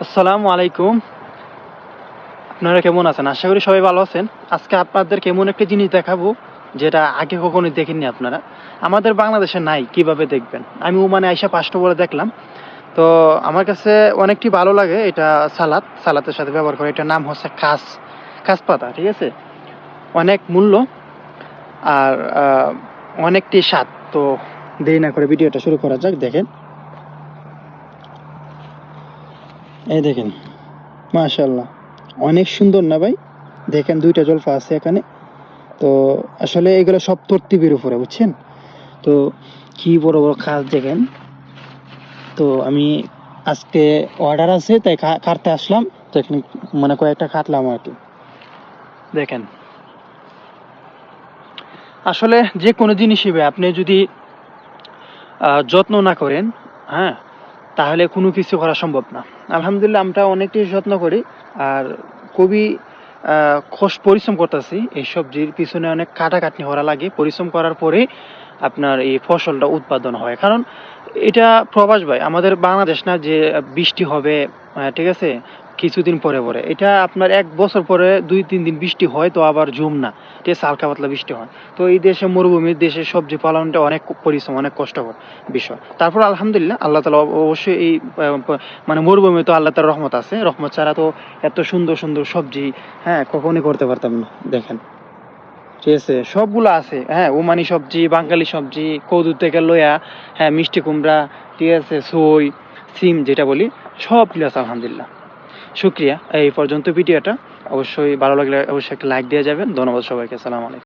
আসসালামু আলাইকুম। আপনারা কেমন আছেন? আশা করি সবাই ভালো আছেন। আজকে আপনাদেরকে এমন একটা জিনিস দেখাবো যেটা আগে কখনো দেখেননি আপনারা। আমাদের বাংলাদেশে নাই, কিভাবে দেখবেন? আমি ওমানে আইসা ৫টা করে দেখলাম। তো আমার কাছে অনেকটি ভালো লাগে। এটা সালাতের সাথে ব্যবহার করে। এটার নাম হচ্ছে খাস পাতা, ঠিক আছে? অনেক মূল্য আর অনেকটি স্বাদ। তো দেরি না করে ভিডিওটা শুরু করা যাক। দেখেন, এই দেখেন, মাশাআল্লাহ, অনেক সুন্দর না ভাই? দেখেন ২টা জলফা আছে এখানে। তো আসলে এগুলো সব তরতিবের উপরে, বুঝছেন? তো কি বড় বড় খাস দেখেন। তো আমি আজকে অর্ডার আছে তাই কাটতে আসলাম। তো এখানে মানে কয়েকটা কাটলাম আর কি। দেখেন, আসলে যে কোনো জিনিসই ভাই আপনি যদি যত্ন না করেন, হ্যাঁ, তাহলে কোনো কিছু করা সম্ভব না। আলহামদুলিল্লাহ আমরা অনেকটাই যত্ন করি আর খুবই পরিশ্রম করতেছি। এই সবজির পিছনে অনেক খাটাখাটনি করা লাগে। পরিশ্রম করার পরে আপনার এই ফসলটা উৎপাদন হয়। কারণ এটা প্রবাস ভাই, আমাদের বাংলাদেশ না যে বৃষ্টি হবে, ঠিক আছে, কিছুদিন পরে পরে। এটা আপনার ১ বছর পরে ২-৩ দিন বৃষ্টি হয়, তো আবার ঝুম না, ঠিক আছে, হালকা পাতলা বৃষ্টি হয়। তো এই দেশে মরুভূমির দেশে সবজি ফলানোটা অনেক পরিশ্রম, অনেক কষ্টকর বিষয়। তারপর আলহামদুলিল্লাহ আল্লাহ তাআলা অবশ্যই এই মানে মরুভূমি তো আল্লাহ তাআলার রহমত আছে। রহমত ছাড়া তো এত সুন্দর সুন্দর সবজি, হ্যাঁ, কখনোই করতে পারতাম না। দেখেন, ঠিক আছে, সবগুলো আছে, হ্যাঁ, ওমানি সবজি, বাঙালি সবজি, কদু থেকে লইয়া, হ্যাঁ, মিষ্টি কুমড়া, ঠিক আছে, ছই, সিম যেটা বলি, সবগুলো আছে আলহামদুলিল্লাহ। শুকরিয়া। এই পর্যন্ত ভিডিওটা। অবশ্যই ভালো লাগলে অবশ্যই একটা লাইক দিয়ে যাবেন। ধন্যবাদ সবাইকে। আসসালামু আলাইকুম।